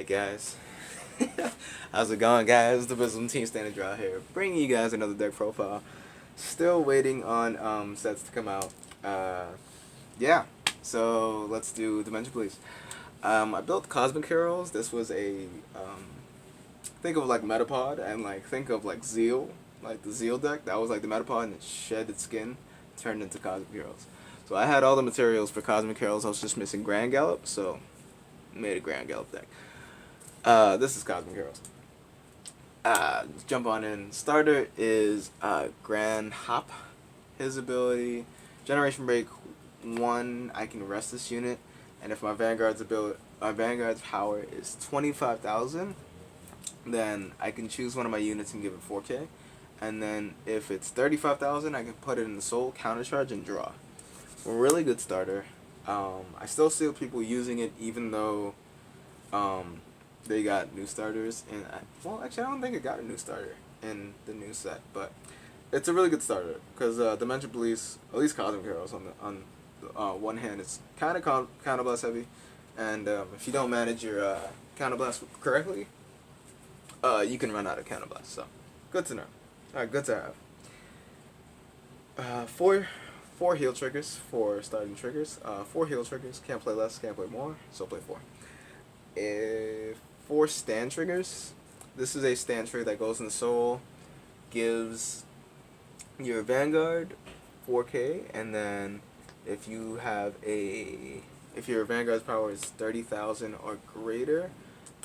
Alright guys, how's it going guys? The Wisdom Team Standard Draw here, bringing you guys another deck profile. Still waiting on sets to come out. Yeah, so let's do Dimension Police. I built Cosmic Heroes. This was a, think of like Metapod and like think of like Zeal, like the Zeal deck. That was like the Metapod and it shed its skin, turned into Cosmic Heroes. So I had all the materials for Cosmic Heroes, I was just missing Grand Gallop, so made a Grand Gallop deck. This is Cosmic Heroes. Let's jump on in. Starter is Grand Hop. His ability, Generation Break 1, I can rest this unit, and if my Vanguard's power is 25,000, then I can choose one of my units and give it 4K. And then if it's 35,000, I can put it in the soul, countercharge, and draw. A really good starter. I still see people using it even though they got new starters, and well, actually, I don't think it got a new starter in the new set, but it's a really good starter because Dimension Police, at least Cosmic Heroes, on one hand, it's kind of counterblast heavy, and if you don't manage your counterblast correctly, you can run out of counterblast. So, good to know. Good to have. Four heal triggers for starting triggers. 4 heal triggers. Can't play less. Can't play more. So play 4. 4 stand triggers. This is a stand trigger that goes in the soul, gives your Vanguard 4K, and then if your Vanguard's power is 30,000 or greater,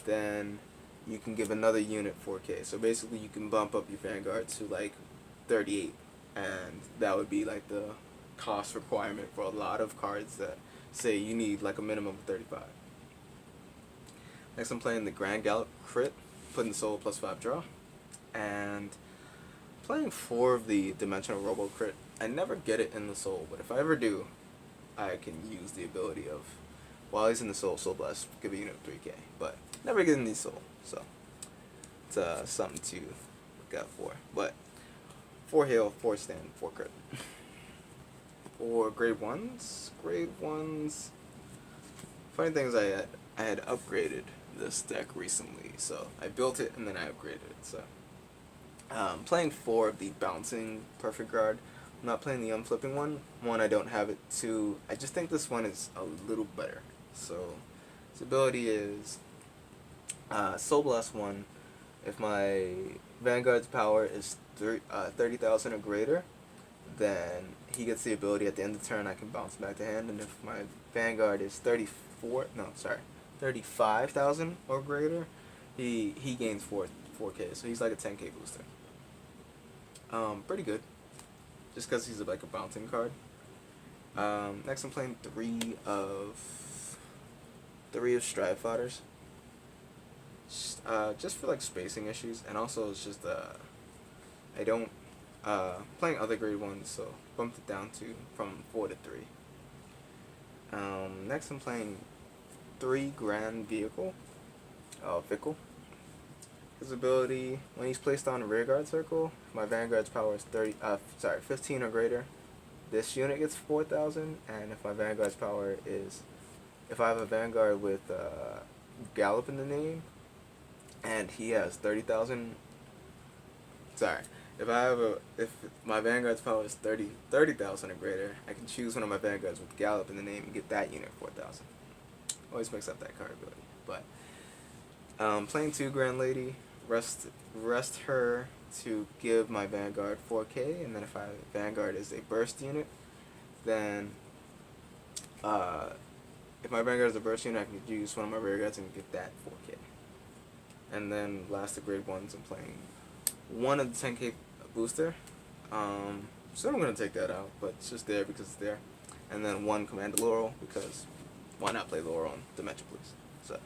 then you can give another unit 4K. So basically, you can bump up your Vanguard to like 38, and that would be like the cost requirement for a lot of cards that say you need like a minimum of 35. Next, I'm playing the Grand Gallop crit, putting the soul +5 draw, and playing 4 of the Dimensional Robo crit. I never get it in the soul, but if I ever do, I can use the ability of, while he's in the soul blast, give a unit 3K, but never get in the soul, so it's something to look out for. But 4 heal, 4 stand, 4 crit. For grade 1s, funny thing is I had upgraded this deck recently, so I built it and then I upgraded it. So playing 4 of the bouncing perfect guard. I'm not playing the unflipping one. 1, I don't have it. 2, I just think this one is a little better. So its ability is Soul Blast 1. If my Vanguard's power is 30,000 or greater, then he gets the ability at the end of the turn I can bounce back to hand, and if my Vanguard is 35,000 or greater, he gains 4K, so he's like a 10K booster. Pretty good, just because he's like a bouncing card. Next I'm playing 3 of Strive Fodders. Just for like spacing issues, and also it's just I don't playing other grade 1s, so bumped it down from 4 to 3. Next I'm playing 3 Grand Vehicle. Fickle. His ability, when he's placed on a rearguard circle, my Vanguard's power is 15 or greater, this unit gets 4,000, and if my Vanguard's power is, if I have a Vanguard with Gallop in the name, and he has 30,000, if my Vanguard's power is 30,000 or greater, I can choose one of my Vanguards with Gallop in the name and get that unit 4,000. Always mix up that card ability. But playing 2 Grand Lady, rest her to give my Vanguard 4K, and then if my Vanguard is a burst unit, then if my Vanguard is a burst unit, I can use one of my rear guards and get that 4K. And then last, the grade 1s, I'm playing 1 of the 10K booster. So I'm gonna take that out, but it's just there because it's there. And then 1 Commander Laurel, because why not play Laurel on Dimension Police? So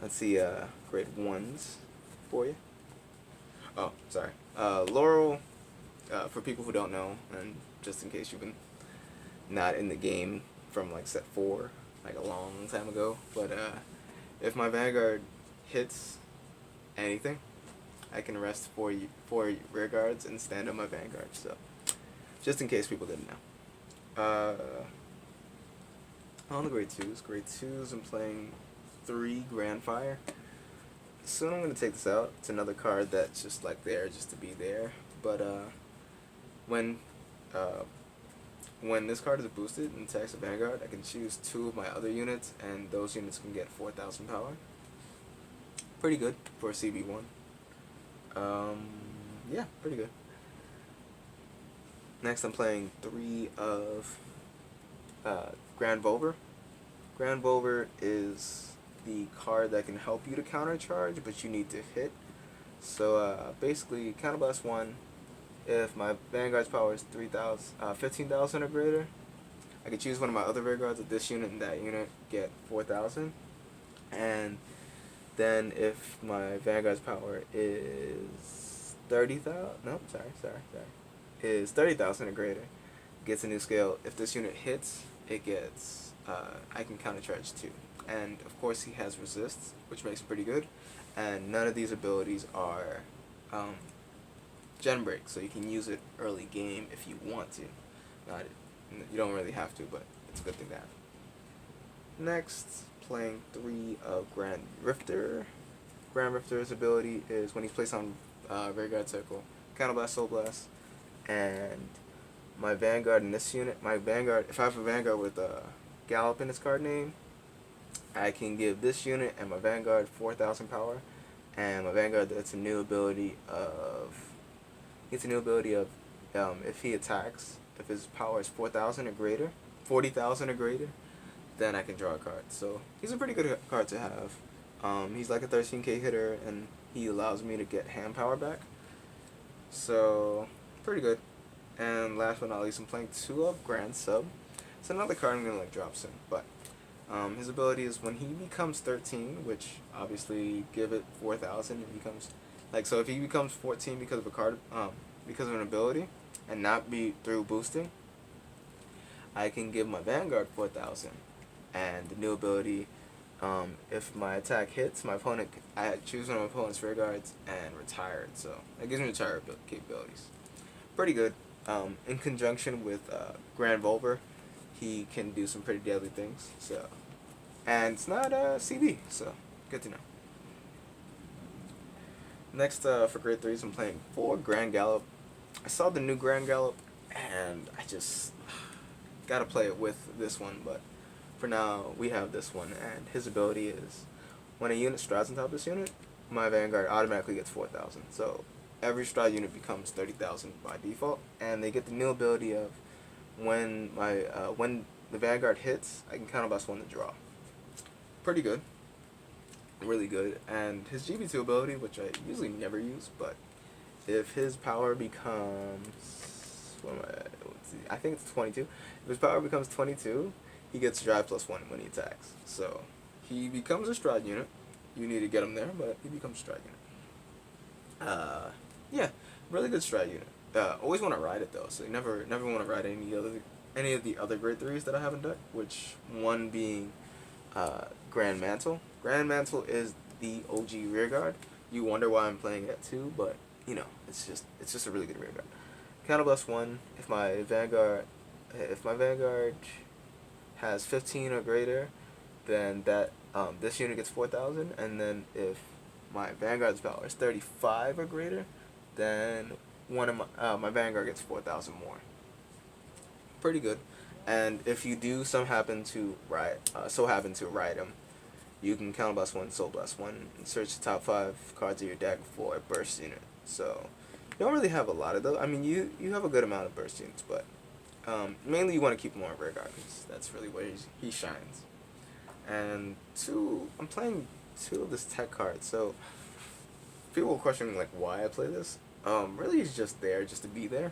let's see grade 1s for you. Oh, sorry. Laurel, for people who don't know, and just in case you've been not in the game from like set 4, like a long time ago, but if my Vanguard hits anything, I can rest 4 rear guards and stand on my Vanguard. So just in case people didn't know. On the grade 2s, I'm playing 3 Grand Fire. Soon I'm going to take this out. It's another card that's just like there just to be there. But when uh, when this card is boosted in attacks of Vanguard, I can choose 2 of my other units, and those units can get 4,000 power. Pretty good for a CB1. Yeah, pretty good. Next, I'm playing 3 of Grand Volver. Grand Volver is the card that can help you to countercharge, but you need to hit. So basically, counterblast 1. If my Vanguard's power is 15,000 or greater, I can choose one of my other Vanguards of this unit and that unit, get 4,000. And then if my Vanguard's power is 30,000, no, sorry, is 30,000 or greater, gets a new scale. If this unit hits, it gets, I can countercharge 2. And of course he has resists, which makes it pretty good. And none of these abilities are gen break, so you can use it early game if you want to. You don't really have to, but it's a good thing to have. Next, playing 3 of Grand Rifter. Grand Rifter's ability is when he's placed on Vanguard Circle, Counterblast, Soul Blast, and my Vanguard in this unit, if I have a Vanguard with a Gallop in its card name, I can give this unit and my Vanguard 4,000 power, and my Vanguard gets a new ability of, if he attacks, if his power is 4,000 or greater, 40,000 or greater, then I can draw a card. So he's a pretty good card to have. He's like a 13k hitter, and he allows me to get hand power back. So pretty good. And last but not least, I'm playing 2 of Grand Sub. It's another card I'm gonna drop soon, but his ability is when he becomes 13, which obviously give it 4,000. It becomes so if he becomes 14 because of a card, because of an ability, and not be through boosting, I can give my Vanguard 4,000, and the new ability, if my attack hits my opponent, I choose one of my opponent's rear guards and retire it. So that gives me retire capabilities. Pretty good. In conjunction with Grand Volver, he can do some pretty deadly things. So, and it's not CB, so good to know. Next, for grade 3s, I'm playing 4 Grand Gallop. I saw the new Grand Gallop, and I just gotta play it with this one, but for now, we have this one, and his ability is when a unit strides on top of this unit, my Vanguard automatically gets 4,000. So every stride unit becomes 30,000 by default, and they get the new ability of when the Vanguard hits, I can counterblast 1 to draw. Pretty good. Really good. And his GB2 ability, which I usually never use, but if his power becomes, I think it's 22. If his power becomes 22, he gets drive +1 when he attacks. So he becomes a stride unit. You need to get him there, but he becomes a stride unit. Yeah, really good stride unit. Always want to ride it though, so you never want to ride any of the other grade 3s that I have in deck. Which one being Grand Mantle. Grand Mantle is the OG rearguard. You wonder why I'm playing it too, but you know, it's just a really good rearguard. Counterblast 1. If my Vanguard has 15 or greater, then that this unit gets 4,000, and then if my Vanguard's power is 35 or greater, then one of my Vanguard gets 4,000 more. Pretty good. And if you do so happen to ride him, you can counterblast 1, soul blast 1, and search the top 5 cards of your deck for a burst unit. So you don't really have a lot of those. I mean, you have a good amount of burst units, but mainly you want to keep him on rear guard because that's really where he shines. And I'm playing 2 of this tech card. So people were questioning like why I play this. Really he's just there just to be there.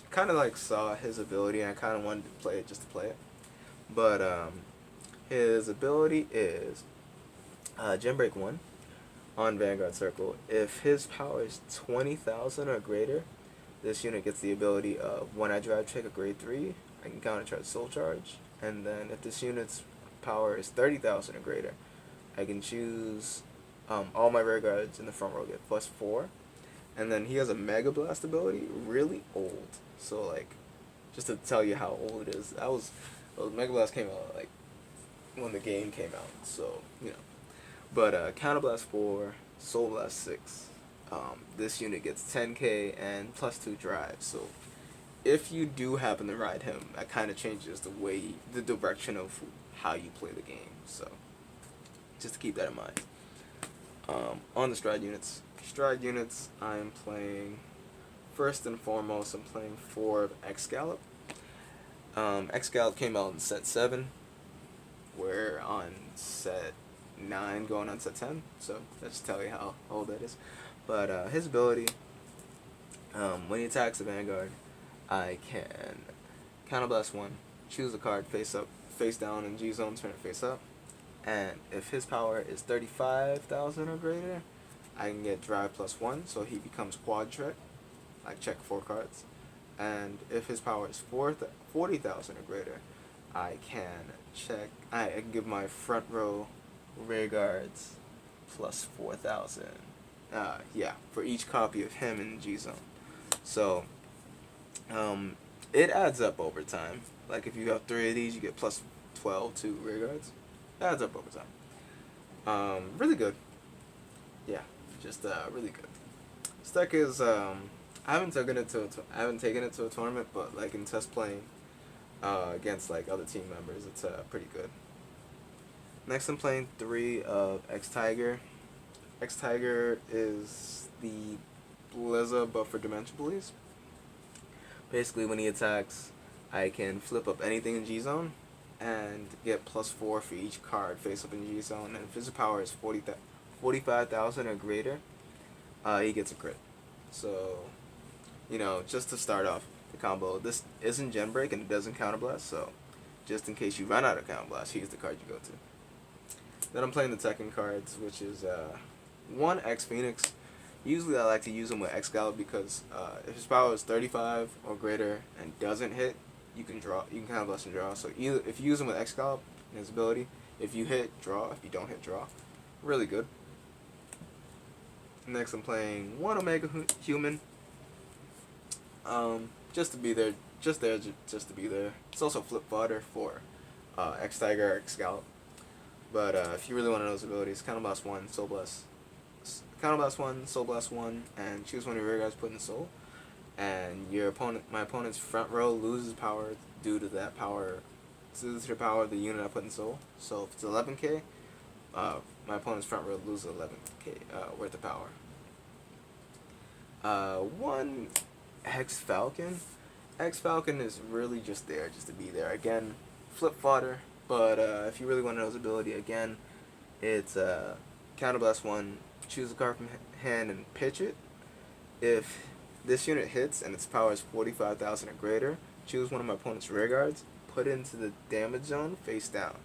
Kind of like saw his ability and I kind of wanted to play it just to play it. But his ability is Gem Break 1 on Vanguard Circle. If his power is 20,000 or greater, this unit gets the ability of when I drive check a grade 3, I can countercharge Soul Charge. And then if this unit's power is 30,000 or greater, I can choose all my rear guards in the front row get +4. And then he has a Mega Blast ability, really old. So like, just to tell you how old it is, Mega Blast came out like when the game came out. So you know, But Counterblast 4, Soul Blast 6. This unit gets 10k and +2 drive. So if you do happen to ride him, that kind of changes the direction of how you play the game. So just to keep that in mind. On the stride units, I'm playing, first and foremost, I'm playing 4 of X-gallop. X-gallop came out in set 7. We're on set 9 going on set 10, so that just tell you how old that is. But his ability, when he attacks the Vanguard, I can Counterblast 1, choose a card face down in G zone, turn it face up, and if his power is 35,000 or greater, I can get drive +1, so he becomes quad trick. I check 4 cards, and if his power is 40,000 or greater, I can give my front row rear guards +4,000. Yeah, for each copy of him in G zone. So it adds up over time. Like if you have 3 of these, you get +12 to rear guards. It adds up over time. Really good. Yeah, just really good. This deck is I haven't taken it to a tournament, but like in test playing against like other team members, it's pretty good. Next, I'm playing 3 of X-Tiger. X-Tiger is the Blizzard but for Dimension Police. Basically, when he attacks, I can flip up anything in G zone and get +4 for each card face up in G zone. And if his power is 45,000 or greater, he gets a crit. So, you know, just to start off the combo, this isn't Gen Break and it doesn't Counterblast, so just in case you run out of Counterblast, here's the card you go to. Then I'm playing the Tekken cards, which is 1 X Phoenix. Usually I like to use him with X-gallop because if his power is 35 or greater and doesn't hit, you can Counterblast and draw. So either if you use him with X-gallop and his ability, if you hit, draw. If you don't hit, draw. Really good. Next I'm playing 1 Omega Human. Just to be there, just to be there. It's also flip fodder for X-Tiger or X-gallop. But if you really want to know his abilities, Counterblast 1, Soul Blast. Counterblast 1, Soul Blast 1, and choose one of your rear guys put in Soul. And my opponent's front row loses power due to the power of the unit I put in Soul. So if it's 11k, my opponent's front row loses 11k worth of power. 1 X Falcon. X Falcon is really just there, just to be there. Again, flip fodder. But if you really want to know his ability, again, it's Counterblast 1, choose a card from hand and pitch it. If this unit hits and its power is 45,000 or greater, choose one of my opponent's rear guards, put it into the damage zone face down.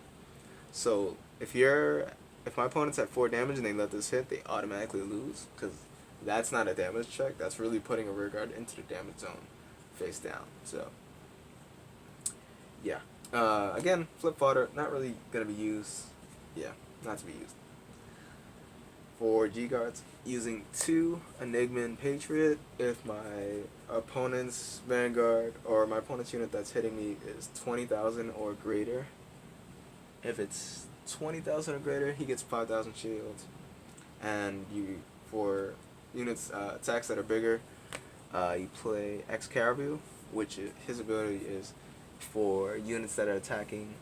So if my opponent's at 4 damage and they let this hit, they automatically lose, because that's not a damage check. That's really putting a rear guard into the damage zone face down. So yeah. Again, flip fodder, not really gonna be used. Yeah, not to be used. For G guards, using 2 Enigman Patriot if my opponent's Vanguard or my opponent's unit that's hitting me is 20,000 or greater. If it's 20,000 or greater, he gets 5,000 shields. And for units attacks that are bigger, you play X Caribou, which his ability is for units that are attacking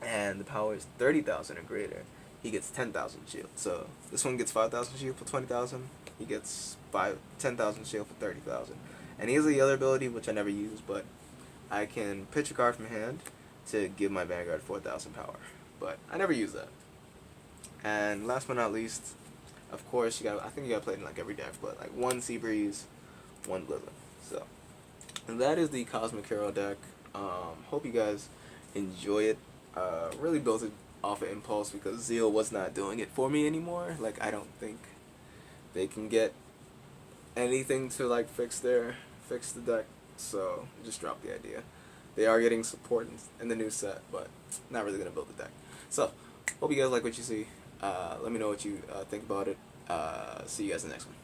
and the power is 30,000 or greater, he gets 10,000 shield. So this one gets 5,000 shield for 20,000, he gets 10,000 shield for 30,000. And he has the other ability, which I never use, but I can pitch a card from hand to give my Vanguard 4,000 power. But I never use that. And last but not least, of course, I think you gotta play it in like every deck, but like 1 Sea Breeze, 1 Blizzard. So, and that is the Cosmic Hero deck. Hope you guys enjoy it. Really built it off of impulse because Zeal was not doing it for me anymore. Like, I don't think they can get anything to like fix the deck, so just drop the idea. They are getting support in the new set, but not really gonna build the deck. So, hope you guys like what you see. Let me know what you think about it. See you guys in the next one.